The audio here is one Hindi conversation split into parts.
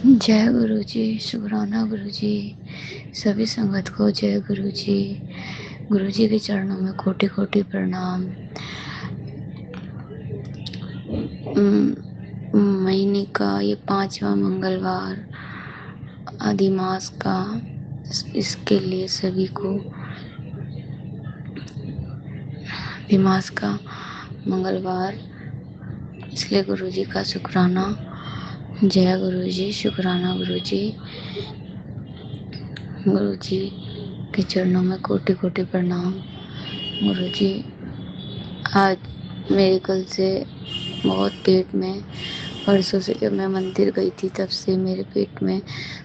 जय गुरु जी, शुकराना गुरु जी। सभी संगत को जय गुरु जी। गुरु जी के चरणों में कोटि कोटि प्रणाम। महीने का ये 5वां मंगलवार अधिमास का, इसके लिए सभी को अधिमास का मंगलवार, इसलिए गुरु जी का शुकराना। जय गुरु जी, शुकराना गुरु जी। गुरु जी के चरणों में कोटि कोटि प्रणाम। गुरु जी, आज मेरे कल से बहुत पेट में, परसों से जब मैं मंदिर गई थी तब से मेरे पेट में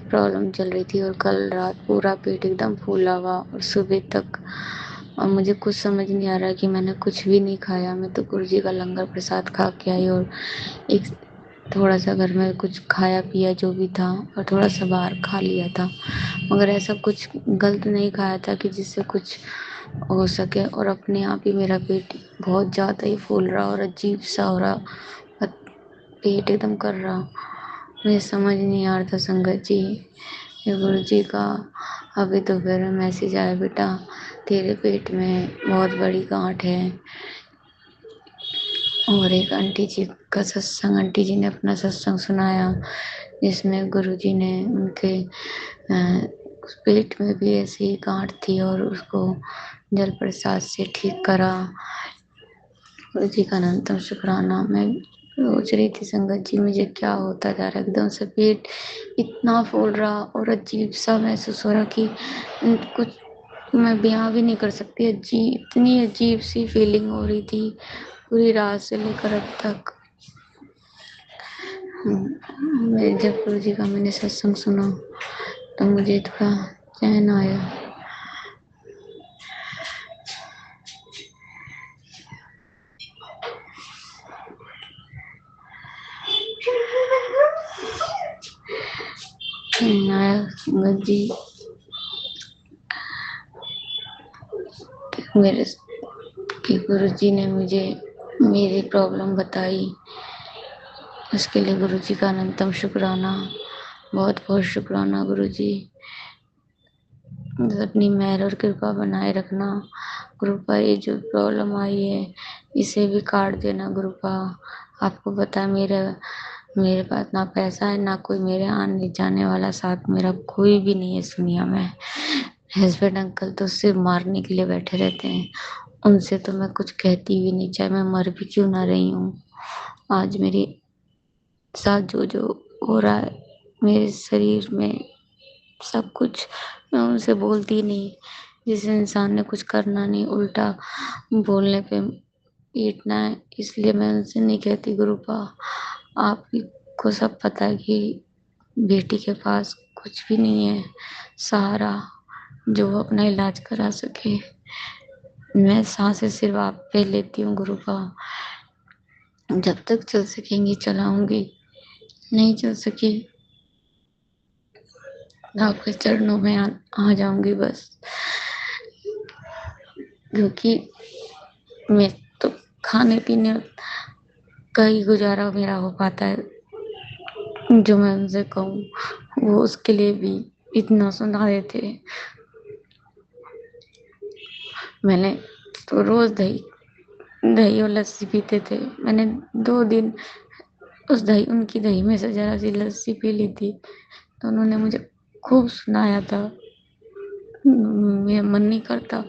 प्रॉब्लम चल रही थी, और कल रात पूरा पेट एकदम फूला हुआ और सुबह तक, और मुझे कुछ समझ नहीं आ रहा कि मैंने कुछ भी नहीं खाया। मैं तो गुरु जी का लंगर प्रसाद खा के आई, और एक थोड़ा सा घर में कुछ खाया पिया जो भी था, और थोड़ा सा बाहर खा लिया था, मगर ऐसा कुछ गलत नहीं खाया था कि जिससे कुछ हो सके। और अपने आप ही मेरा पेट बहुत ज़्यादा ही फूल रहा और अजीब सा हो रहा, पेट एकदम कर रहा। मुझे समझ नहीं आ रहा था संगत जी। ये गुरु जी का अभी दोपहर में मैसेज आया, बेटा तेरे पेट में बहुत बड़ी गांठ है। और एक आंटी जी का सत्संग, आंटी जी ने अपना सत्संग सुनाया, जिसमें गुरु जी ने उनके पेट में भी ऐसी ही गांठ थी और उसको जल प्रसाद से ठीक करा। गुरु जी का अनंतम शुक्राना। मैं सोच रही थी संगत जी मुझे क्या होता जा रहा है, एकदम से पेट इतना फूल रहा और अजीब सा महसूस हो रहा कि कुछ मैं बयां भी नहीं कर सकती। इतनी अजीब सी फीलिंग हो रही थी पूरी रात से लेकर अब तक। मैं जब गुरु जी का मैंने सत्संग सुना तो मुझे थोड़ा चैन आया। संगत जी, मेरे कि गुरु जी ने मुझे मेरी प्रॉब्लम बताई, उसके लिए गुरु जी का अनंतम शुक्राना, बहुत बहुत शुक्राना गुरु जी। अपनी मेहर और कृपा बनाए रखना गुरुपा। ये जो प्रॉब्लम आई है इसे भी काट देना गुरुपा। आपको पता है मेरे पास ना पैसा है, ना कोई मेरे आने जाने वाला, साथ मेरा कोई भी नहीं है इस दुनिया में। हस्बैंड अंकल तो सिर्फ मारने के लिए बैठे रहते हैं, उनसे तो मैं कुछ कहती भी नहीं, चाहे मैं मर भी क्यों ना रही हूँ। आज मेरे साथ जो जो हो रहा है मेरे शरीर में सब कुछ, मैं उनसे बोलती नहीं। जिस इंसान ने कुछ करना नहीं, उल्टा बोलने पे पीटना है, इसलिए मैं उनसे नहीं कहती। गुरुपा, आपको सब पता है कि बेटी के पास कुछ भी नहीं है सहारा जो वो अपना इलाज करा सके। मैं सांसें सिर्फ आप पे लेती हूँ गुरुपा। जब तक चल सकेंगी चलाऊंगी, नहीं चल सकी आपके चरणों में आ जाऊंगी बस। क्योंकि मैं तो खाने पीने का ही गुजारा मेरा हो पाता है, जो मैं उनसे कहूँ वो उसके लिए भी इतना सुना देते। मैंने तो रोज दही दही और लस्सी पीते थे, मैंने 2 दिन उस दही उनकी दही में से जरा सी लस्सी पी ली थी, तो उन्होंने मुझे खूब सुनाया था। मेरा मन नहीं करता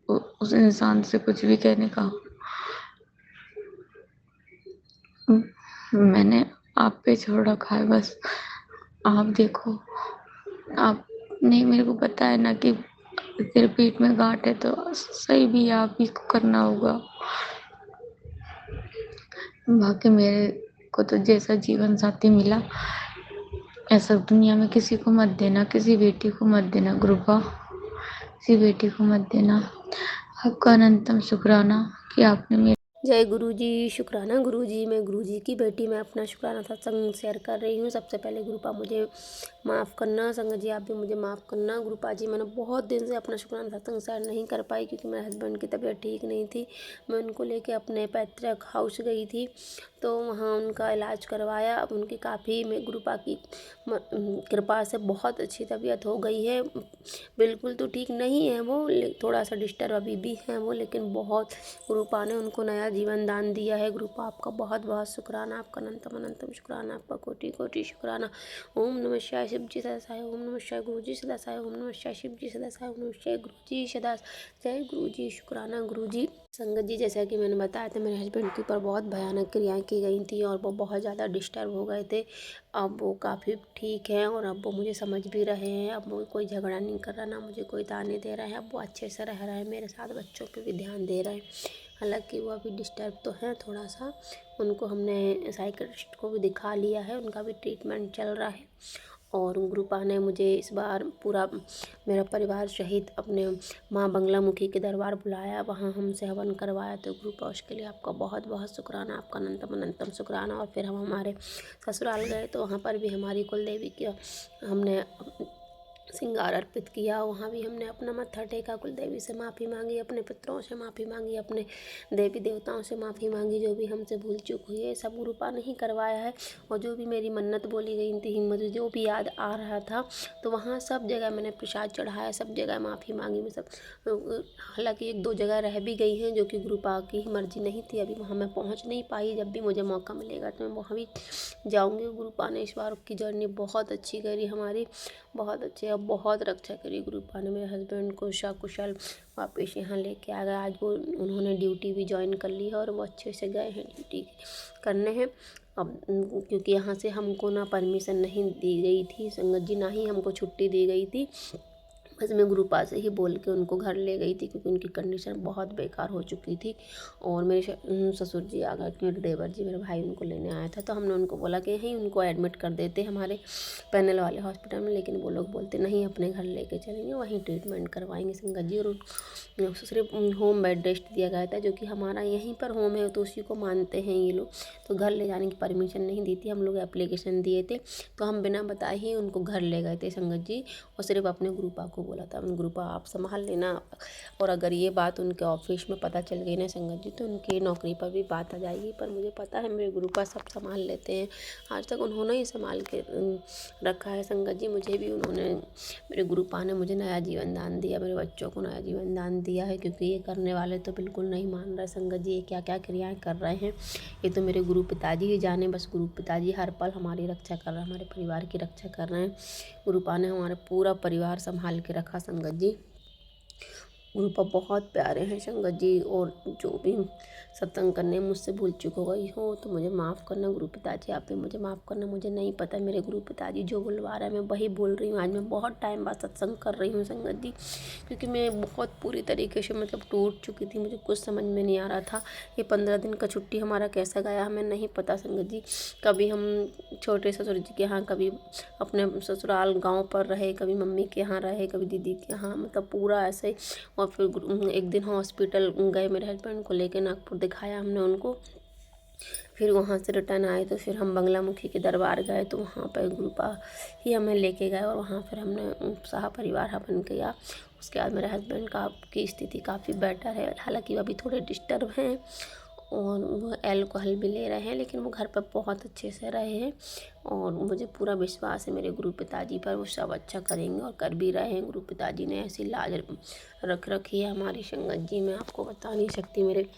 उस इंसान से कुछ भी कहने का। मैंने आप पे छोड़ रखा है बस। आप देखो, आप नहीं मेरे को पता है ना कि तेरे पेट में गांठ है, तो सही भी आप ही को करना होगा। बाकी मेरे को तो जैसा जीवन साथी मिला ऐसा दुनिया में किसी को मत देना, किसी बेटी को मत देना गुरुपा, किसी बेटी को मत देना। आपका अनंतम शुक्राना कि आपने मेरे जय गुरु जी, शुक्राना गुरु जी। मैं गुरु जी की बेटी, मैं अपना शुक्राना सत्संग शेयर कर रही हूँ। सबसे पहले गुरुपा मुझे माफ़ करना, संगत जी आप भी मुझे माफ़ करना। गुरुपा जी, मैंने बहुत दिन से अपना शुक्राना सत्संग शेयर नहीं कर पाई क्योंकि मेरे हस्बैंड की तबीयत ठीक नहीं थी। मैं उनको लेके अपने पैतृक हाउस गई थी, तो वहाँ उनका इलाज करवाया। अब उनकी काफ़ी मैं गुरुपा की कृपा से बहुत अच्छी तबीयत हो गई है। बिल्कुल तो ठीक नहीं है वो, थोड़ा सा डिस्टर्ब अभी भी है वो, लेकिन बहुत गुरुपा ने उनको नया जीवन दान दिया है। गुरुपा आपका बहुत बहुत शुक्राना, आपका अनंतम अनंतम शुक्राना, आपका कोटि कोटि शुक्राना। ओम नमः शिवाय शिव जी सदा साई, ओम नमः शिवाय गुरु जी सदा साई, ओम नमः शिवाय शिव जी सदा साई, ओम नमः शिवाय गुरु जी सदा। जय गुरु जी, शुक्राना गुरु जी। संगत जी, जैसा कि मैंने बताया था, मेरे हस्बैंड के ऊपर बहुत भयानक क्रियाएं की गई थी और वो बहुत ज़्यादा डिस्टर्ब हो गए थे। अब वो काफ़ी ठीक हैं और अब वो मुझे समझ भी रहे हैं। अब वो कोई झगड़ा नहीं कर रहा, ना मुझे कोई ताने दे रहा है। अब वो अच्छे से रह रहे हैं मेरे साथ, बच्चों पे भी ध्यान दे रहे हैं। हालांकि वो अभी डिस्टर्ब तो हैं थोड़ा सा। उनको हमने साइकियाट्रिस्ट को भी दिखा लिया है, उनका भी ट्रीटमेंट चल रहा है। और गुरुपा ने मुझे इस बार पूरा मेरा परिवार सहित अपने माँ बंगलामुखी के दरबार बुलाया, वहाँ हमसे हवन करवाया। तो गुरुपा उसके लिए आपका बहुत बहुत शुक्राना, आपका अनंतम अनंतम शुक्राना। और फिर हम हमारे ससुराल गए तो वहाँ पर भी हमारी कुल देवी की हमने श्रृंगार अर्पित किया। वहाँ भी हमने अपना मत्था टेका, कुल देवी से माफ़ी मांगी, अपने पितरों से माफ़ी मांगी, अपने देवी देवताओं से माफ़ी मांगी। जो भी हमसे भूल चूक हुई है सब गुरुपा ने ही करवाया है। और जो भी मेरी मन्नत बोली गई थी, मुझे जो भी याद आ रहा था, तो वहाँ सब जगह मैंने प्रसाद चढ़ाया, सब जगह माफ़ी मांगी मैं सब। हालांकि एक दो जगह रह भी गई हैं जो कि गुरुपा की मर्जी नहीं थी, अभी वहाँ मैं पहुँच नहीं पाई। जब भी मुझे मौका मिलेगा तो मैं वहाँ भी जाऊँगी। गुरुपा ने इस बार की जर्नी बहुत अच्छी करी हमारी, बहुत अच्छे और बहुत रक्षा करी। गुरुपा ने मेरे हस्बैंड को सकुशल वापस यहाँ लेके आ गया। आज वो उन्होंने ड्यूटी भी ज्वाइन कर ली है और वो अच्छे से गए हैं ड्यूटी करने हैं। अब क्योंकि यहाँ से हमको ना परमिशन नहीं दी गई थी संगत जी, ना ही हमको छुट्टी दी गई थी। बस मैं गुरुपा से ही बोल के उनको घर ले गई थी क्योंकि उनकी कंडीशन बहुत बेकार हो चुकी थी। और मेरे ससुर जी आ गए, मेरे देवर जी, मेरे भाई उनको लेने आया था। तो हमने उनको बोला कि यहीं उनको एडमिट कर देते हमारे पैनल वाले हॉस्पिटल में, लेकिन वो लोग बोलते नहीं, अपने घर लेके चलेंगे, वहीं ट्रीटमेंट करवाएंगे संगत जी। और सिर्फ होम बेड रेस्ट दिया गया था, जो कि हमारा यहीं पर होम है तो उसी को मानते हैं ये लोग। तो घर ले जाने की परमिशन नहीं दी थी। हम लोग एप्लीकेशन दिए थे तो हम बिना बताए ही उनको घर ले गए थे संगत जी। और सिर्फ अपने गुरुपा को बोला था, गुरुपा आप संभाल लेना। और अगर ये बात उनके ऑफिस में पता चल गई ना संगत जी, तो उनकी नौकरी पर भी बात आ जाएगी। पर मुझे पता है मेरे गुरुपा सब संभाल लेते हैं, आज तक उन्होंने ही संभाल के रखा है संगत जी। मुझे भी उन्होंने, मेरे गुरुपा ने मुझे नया जीवन दान दिया, मेरे बच्चों को नया जीवन दान दिया है। क्योंकि ये करने वाले तो बिल्कुल नहीं मान रहे संगत जी, ये क्या क्या क्रियाएं कर रहे हैं, ये तो मेरे गुरु पिताजी ही जाने। बस गुरु पिताजी हर पल हमारी रक्षा कर रहे हैं, हमारे परिवार की रक्षा कर रहे हैं। गुरुपा ने हमारा पूरा परिवार संभाल के रखा संगत जी। गुरुपा बहुत प्यारे हैं संगत जी। और जो भी सत्संग करने मुझसे भूल चूक हो गई हो तो मुझे माफ़ करना गुरु पिताजी, आप भी मुझे माफ़ करना। मुझे नहीं पता मेरे गुरु पिताजी जो बुलवा रहे हैं मैं वही बोल रही हूँ। आज मैं बहुत टाइम बाद सत्संग कर रही हूँ संगत जी, क्योंकि मैं बहुत पूरी तरीके से मतलब टूट चुकी थी। मुझे कुछ समझ में नहीं आ रहा था ये 15 दिन का छुट्टी हमारा कैसा गया हमें नहीं पता संगत जी। कभी हम छोटे ससुर जी के यहाँ, कभी अपने ससुराल गाँव पर रहे, कभी मम्मी के यहाँ रहे, कभी दीदी के यहाँ, मतलब पूरा ऐसे। और फिर एक दिन हॉस्पिटल गए, मेरे हस्बैंड को लेके नागपुर दिखाया हमने उनको। फिर वहाँ से रिटर्न आए तो फिर हम बंगलामुखी के दरबार गए, तो वहाँ पर गुरुपा ही हमें लेके गए और वहाँ फिर हमने सह परिवार हवन किया। उसके बाद मेरे हस्बैंड का की स्थिति काफ़ी बेटर है, हालांकि वो अभी थोड़े डिस्टर्ब हैं और वो एल्कोहल भी ले रहे हैं, लेकिन वो घर पर बहुत अच्छे से रहे हैं। और मुझे पूरा विश्वास है मेरे गुरु पिताजी पर, वो सब अच्छा करेंगे और कर भी रहे हैं। गुरु पिताजी ने ऐसी लाज रख रखी है हमारी संगत जी, मैं आपको बता नहीं सकती। मेरे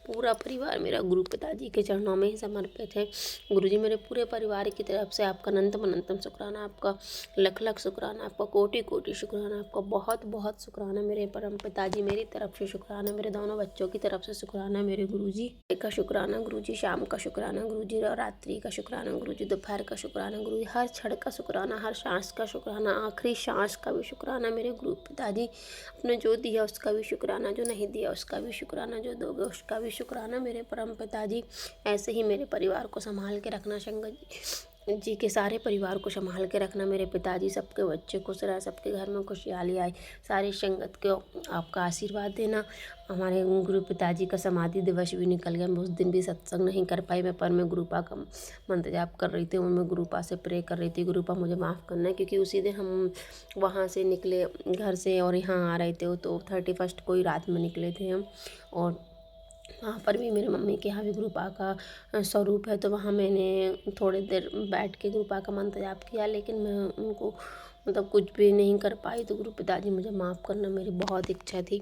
पूरा परिवार मेरा गुरु पिताजी के चरणों में ही समर्पित है। गुरुजी, मेरे पूरे परिवार की तरफ से आपका अनंतम अनंतम शुक्राना, आपका लख लख शुक्राना, आपका कोटि कोटि शुक्राना, आपका बहुत बहुत शुक्राना। मेरे परम पिताजी मेरी तरफ से शुक्राना, मेरे दोनों बच्चों की तरफ से शुक्राना। मेरे गुरुजी का शुक्राना, गुरुजी शाम का शुक्राना, गुरुजी रात्रि का शुक्राना, गुरुजी दोपहर का शुक्राना, गुरुजी हर क्षण का शुक्राना, हर सांस का शुक्राना, आखिरी सांस का भी शुक्राना। मेरे गुरु पिताजी अपने जो दिया उसका भी शुक्राना, जो नहीं दिया उसका भी शुक्राना, जो दोगे उसका भी शुक्राना। मेरे परम पिताजी ऐसे ही मेरे परिवार को संभाल के रखना संगत जी। जी के सारे परिवार को संभाल के रखना, मेरे पिताजी सबके बच्चे खुश रहे, सबके घर में खुशहाली आए, सारी संगत को आपका आशीर्वाद देना। हमारे गुरु पिताजी का समाधि दिवस भी निकल गया, मैं उस दिन भी सत्संग नहीं कर पाई मैं, पर मैं गुरुपा का मंत्र जाप कर रही थी और मैं गुरुपा से प्रे कर रही थी, गुरुपा मुझे माफ़ करना है, क्योंकि उसी दिन हम वहाँ से निकले घर से और यहाँ आ रहे थे, तो 31 को ही रात में निकले थे हम। और वहाँ पर भी मेरे मम्मी के यहाँ भी गुरुपा का स्वरूप है, तो वहाँ मैंने थोड़ी देर बैठ के गुरुपा का मंत्र जाप किया, लेकिन मैं उनको मतलब कुछ भी नहीं कर पाई। तो गुरु पिताजी मुझे माफ़ करना, मेरी बहुत इच्छा थी,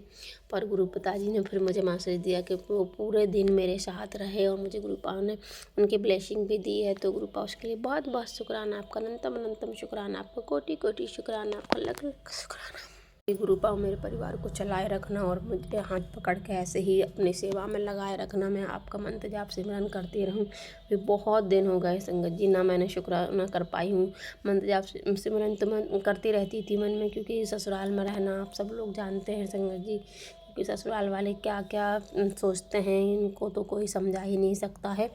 पर गुरु पिताजी ने फिर मुझे मैसेज दिया कि वो पूरे दिन मेरे साथ रहे और मुझे गुरुपा ने उनकी ब्लेसिंग भी दी है। तो गुरुपा उसके लिए बहुत बहुत शुक्राना आपका, अनंतम अनंतम शुक्राना आपका, कोटि कोटि शुक्राना आपका, लख लख शुक्राना। गुरुपा मेरे परिवार को चलाए रखना और मुझे हाथ पकड़ के ऐसे ही अपनी सेवा में लगाए रखना। मैं आपका मंत्र जाप सिमरन करती रहूं। भी बहुत दिन हो गए संगत जी, ना मैंने शुक्राना कर पाई हूँ। मंत्र जाप सिमरन तो मैं करती रहती थी मन में, क्योंकि ससुराल में रहना आप सब लोग जानते हैं संगत जी, क्योंकि ससुराल वाले क्या क्या सोचते हैं इनको तो कोई समझा ही नहीं सकता है।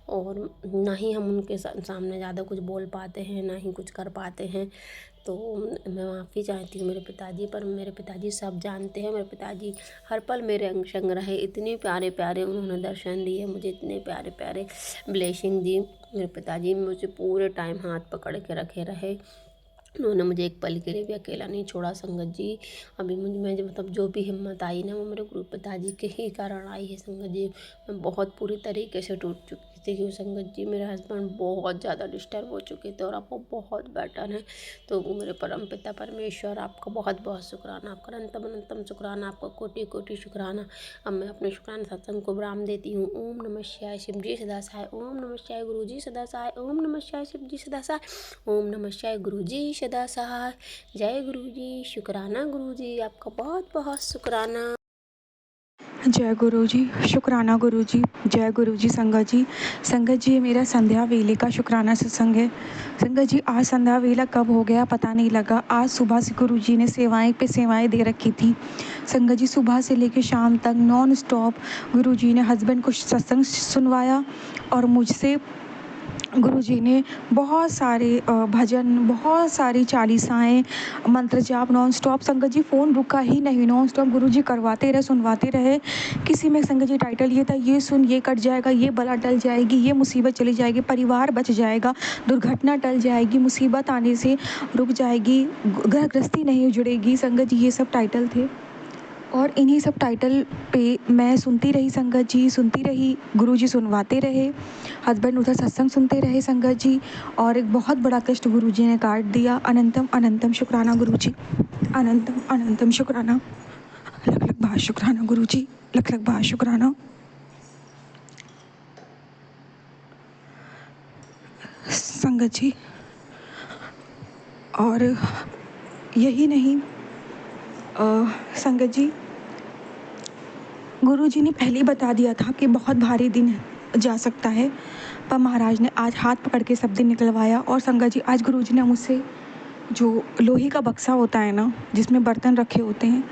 और ना ही हम उनके सामने ज़्यादा कुछ बोल पाते हैं, ना ही कुछ कर पाते हैं। तो मैं माफ़ी चाहती हूँ मेरे पिताजी पर। मेरे पिताजी सब जानते हैं, मेरे पिताजी हर पल मेरे अंग संग रहे, इतने प्यारे प्यारे उन्होंने दर्शन दिए मुझे, इतने प्यारे प्यारे ब्लेसिंग दी। मेरे पिताजी मुझे पूरे टाइम हाथ पकड़ के रखे रहे, उन्होंने मुझे एक पल के लिए भी अकेला नहीं छोड़ा संगत जी। अभी मैं मतलब जो भी हिम्मत आई ना, वो मेरे गुरु पिताजी के ही कारण आई है संगत जी। मैं बहुत पूरी तरीके से टूट चुकी थी, क्योंकि संगत जी मेरे हस्बैंड बहुत ज़्यादा डिस्टर्ब हो चुके थे और अब वो बहुत बेटर हैं। तो मेरे परम पिता परमेश्वर आपका बहुत बहुत शुक्राना, आपका अनंतम अनंतम शुक्राना, आपका कोटि कोटि शुक्राना। अब मैं अपने शुक्राना सत्संग को विराम देती हूँ। ओम नमः शिवाय, शिव जी सदा सहाय। ओम नमः शिवाय, गुरु जी सदा सहाय। ओम नमः शिवाय, शिव जी सदा सहाय। ओम नमः शिवाय, गुरु जी सदा सहाय। जय गुरु जी, शुक्राना गुरु जी, आपका बहुत बहुत शुक्राना। जय गुरु जी, शुक्राना गुरु जी, जय गुरु जी। संगत जी, संगत जी, ये मेरा संध्या वेले का शुक्राना सत्संग है। संगत जी, आज संध्या वेला कब हो गया पता नहीं लगा। आज सुबह से गुरु जी ने सेवाएं पे सेवाएं दे रखी थी। संगत जी, सुबह से लेकर शाम तक नॉन स्टॉप गुरु जी ने हस्बैंड को सत्संग सुनवाया और मुझसे गुरुजी ने बहुत सारे भजन, बहुत सारी चालीसाएँ, मंत्र जाप नॉन स्टॉप। संगत जी, फ़ोन रुका ही नहीं, नॉन स्टॉप गुरुजी करवाते रहे, सुनवाते रहे। किसी में संगत जी टाइटल ये था, ये सुन, ये कट जाएगा, ये बला टल जाएगी, ये मुसीबत चली जाएगी, परिवार बच जाएगा, दुर्घटना टल जाएगी, मुसीबत आने से रुक जाएगी, घर गृहस्थी नहीं उजड़ेगी। संगत जी, ये सब टाइटल थे और इन्हीं सब टाइटल पे मैं सुनती रही संगत जी, सुनती रही। गुरुजी सुनवाते रहे, हस्बैंड उधर सत्संग सुनते रहे संगत जी, और एक बहुत बड़ा कष्ट गुरुजी ने काट दिया। अनंतम अनंतम शुक्राना गुरुजी, अनंतम अनंतम शुक्राना, लख लख बार शुक्राना गुरुजी, लख लख बार शुक्राना। संगत जी, और यही नहीं संगत जी, गुरुजी ने पहले ही बता दिया था कि बहुत भारी दिन जा सकता है, पर महाराज ने आज हाथ पकड़ के सब दिन निकलवाया। और संगत जी, आज गुरुजी ने मुझसे जो लोहे का बक्सा होता है ना, जिसमें बर्तन रखे होते हैं,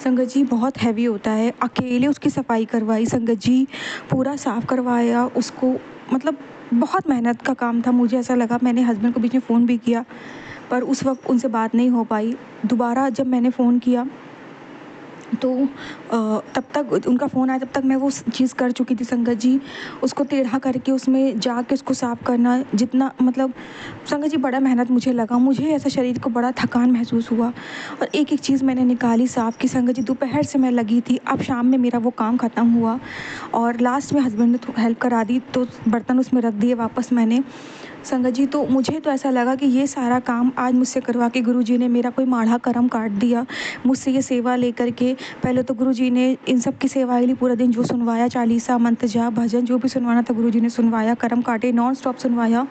संगत जी बहुत हैवी होता है, अकेले उसकी सफाई करवाई संगत जी, पूरा साफ़ करवाया उसको। मतलब बहुत मेहनत का काम था। मुझे ऐसा लगा, मैंने हस्बैंड को बीच में फ़ोन भी किया, पर उस वक्त उनसे बात नहीं हो पाई। दोबारा जब मैंने फ़ोन किया तो तब तक उनका फ़ोन आया, तब तक मैं वो चीज़ कर चुकी थी संगत जी। उसको टेढ़ा करके उसमें जाके उसको साफ़ करना, जितना मतलब संगत जी बड़ा मेहनत मुझे लगा। मुझे ऐसा शरीर को बड़ा थकान महसूस हुआ और एक एक चीज़ मैंने निकाली, साफ़ की संगत जी। दोपहर से मैं लगी थी, अब शाम में मेरा वो काम ख़त्म हुआ और लास्ट में हस्बैंड ने हेल्प करा दी, तो बर्तन उसमें रख दिए वापस मैंने संगत जी। तो मुझे तो ऐसा लगा कि ये सारा काम आज मुझसे करवा के गुरुजी ने मेरा कोई माड़ा कर्म काट दिया। मुझसे ये सेवा लेकर के पहले तो गुरुजी ने इन सब की सेवाएं ली, पूरा दिन जो सुनवाया, चालीसा, मंत्र जाप, भजन जो भी सुनवाना था गुरुजी ने सुनवाया, कर्म काटे, नॉन स्टॉप सुनवाया।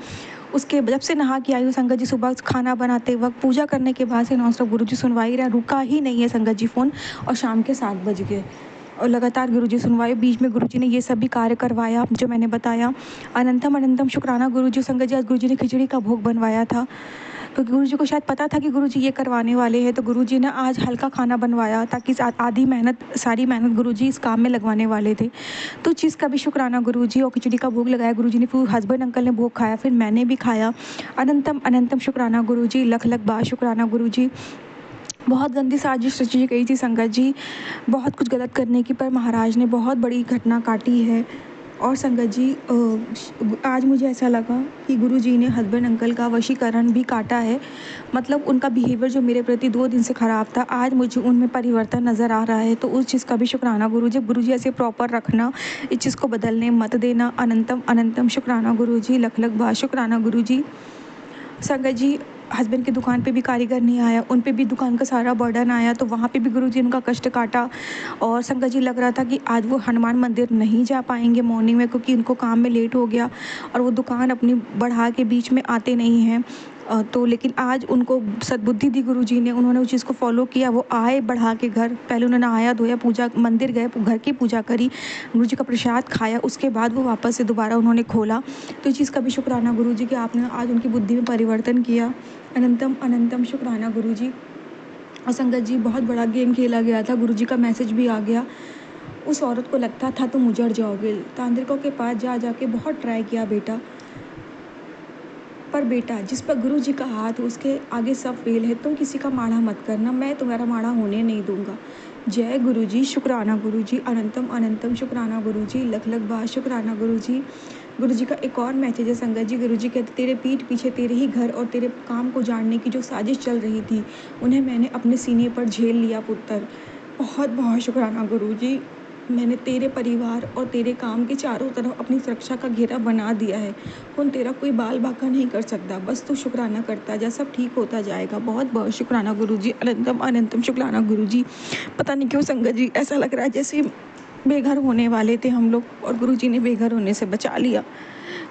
उसके जब से नहा के आई हूँ संगत जी, सुबह खाना बनाते वक्त, पूजा करने के बाद से नॉन स्टॉप गुरुजी सुनवा ही रहा, रुका ही नहीं है संगत जी फ़ोन। और शाम के 7 बज गए और लगातार गुरुजी सुनवाए। बीच में गुरुजी ने ये सब भी कार्य करवाया जो मैंने बताया। अनंतम अनंतम शुक्राना गुरुजी। संगत जी, आज गुरुजी ने खिचड़ी का भोग बनवाया था क्योंकि गुरुजी को शायद पता था कि गुरुजी ये करवाने वाले हैं, तो गुरुजी ने आज हल्का खाना बनवाया ताकि आधी मेहनत, सारी मेहनत गुरुजी इस काम में लगवाने वाले थे। तो चीज़ का भी शुक्राना गुरुजी, और खिचड़ी का भोग लगाया गुरुजी ने, फिर हस्बैंड अंकल ने भोग खाया, फिर मैंने भी खाया। अनंतम अनंतम शुक्राना गुरुजी, लख लख बार शुक्राना गुरुजी। बहुत गंदी साजिश रची गई थी संगत जी, बहुत कुछ गलत करने की, पर महाराज ने बहुत बड़ी घटना काटी है। और संगत जी आज मुझे ऐसा लगा कि गुरुजी ने हस्बैंड अंकल का वशीकरण भी काटा है। मतलब उनका बिहेवियर जो मेरे प्रति 2 दिन से ख़राब था, आज मुझे उनमें परिवर्तन नज़र आ रहा है, तो उस चीज़ का भी शुक्राना गुरुजी। गुरुजी ऐसे प्रॉपर रखना, इस चीज़ को बदलने मत देना। अनंतम अनंतम शुक्राना गुरुजी, लख लख बार शुक्राना गुरुजी। संगत जी हस्बैंड की दुकान पे भी कारीगर नहीं आया, उन पे भी दुकान का सारा बर्डन आया, तो वहाँ पे भी गुरुजी ने उनका कष्ट काटा। और संगत जी लग रहा था कि आज वो हनुमान मंदिर नहीं जा पाएंगे मॉर्निंग में, क्योंकि उनको काम में लेट हो गया और वो दुकान अपनी बढ़ा के बीच में आते नहीं हैं। तो लेकिन आज उनको सद्बुद्धि दी गुरुजी ने, उन्होंने उस चीज़ को फॉलो किया। वो आए बढ़ा के घर, पहले उन्होंने नहाया धोया, पूजा, मंदिर गए, घर की पूजा करी, गुरुजी का प्रसाद खाया, उसके बाद वो वापस से दोबारा उन्होंने खोला। तो इस चीज़ का भी शुक्राना गुरुजी कि आपने आज उनकी बुद्धि में परिवर्तन किया। अनंतम अनंतम शुक्राना गुरुजी। और संगत जी बहुत बड़ा गेम खेला गया था, गुरुजी का मैसेज भी आ गया। उस औरत को लगता था तुम उजड़ जाओगे, तांत्रिकों के पास जा जाके बहुत ट्राई किया बेटा, पर बेटा जिस पर गुरुजी का हाथ उसके आगे सब फेल है। तुम किसी का माड़ा मत करना, मैं तुम्हारा माड़ा होने नहीं दूंगा। जय गुरुजी, शुक्राना गुरुजी, अनंतम अनंतम शुक्राना गुरुजी, लख लख बार शुक्राना गुरुजी। गुरुजी का एक और मैसेज है संगत जी, गुरुजी कहते तेरे पीठ पीछे तेरे ही घर और तेरे काम को जानने की जो साजिश चल रही थी, उन्हें मैंने अपने सीने पर झेल लिया पुत्र। बहुत बहुत शुक्राना गुरुजी, मैंने तेरे परिवार और तेरे काम के चारों तरफ अपनी सुरक्षा का घेरा बना दिया है। कौन तेरा कोई बाल बाका नहीं कर सकता, बस तू शुक्राना करता जा, सब ठीक होता जाएगा। बहुत बहुत शुक्राना गुरुजी, अनंतम अनंतम शुक्राना गुरुजी। पता नहीं क्यों संगत जी ऐसा लग रहा है जैसे बेघर होने वाले थे हम लोग और गुरुजी ने बेघर होने से बचा लिया।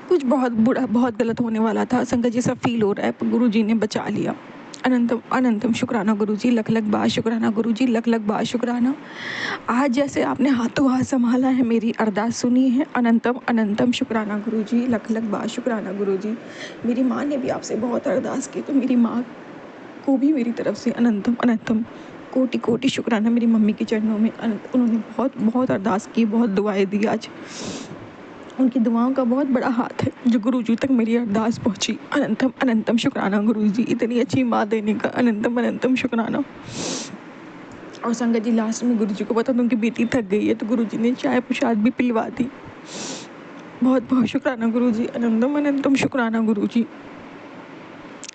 कुछ बहुत बुरा, बहुत गलत होने वाला था संगत जी, सब फील हो रहा है, पर गुरुजी ने बचा लिया। अनंतम अनंतम शुक्राना गुरुजी, लख लख बार शुक्राना गुरुजी, लख लख बार शुक्राना। आज जैसे आपने हाथों हाथ संभाला है, मेरी अरदास सुनी है। अनंतम अनंतम शुक्राना गुरुजी, लख लख बार शुक्राना गुरुजी। मेरी माँ ने भी आपसे बहुत अरदास की, तो मेरी माँ को भी मेरी तरफ से अनंतम अनंतम कोटि कोटि शुक्राना मेरी मम्मी के चरणों में। उन्होंने बहुत बहुत अरदास की, बहुत दुआएं दी। आज उनकी दुआओं का बहुत बड़ा हाथ है जो गुरुजी तक मेरी अरदास पहुंची। अनंतम अनंतम शुक्राना गुरुजी, इतनी अच्छी माँ देने का अनंतम अनंतम शुक्राना। और संगत जी लास्ट में गुरुजी को पता था उनकी बेटी थक गई है, तो गुरुजी ने चाय प्रसाद भी पिलवा दी। बहुत बहुत शुक्राना गुरुजी, अनंतम अनंतम शुक्राना गुरुजी।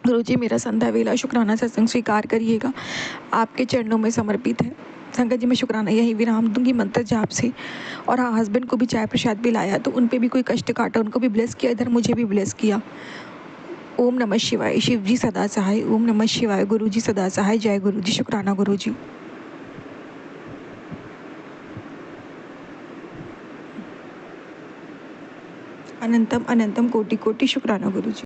गुरुजी मेरा संध्या वेला शुक्राना सत्संग स्वीकार करिएगा, आपके चरणों में समर्पित है। संगत जी मैं शुक्राना यही विराम दूंगी मंत्र जाप से। और हाँ, हस्बैंड को भी चाय प्रसाद भी लाया, तो उन पे भी कोई कष्ट काटा, उनको भी ब्लेस किया, इधर मुझे भी ब्लेस किया। ओम नमः शिवाय, शिव जी सदा सहाय। ओम नमः शिवाय, गुरु जी सदा सहाय। जय गुरु जी, शुक्राना गुरु जी। अनंतम अनंतम कोटि कोटि शुक्राना गुरु जी।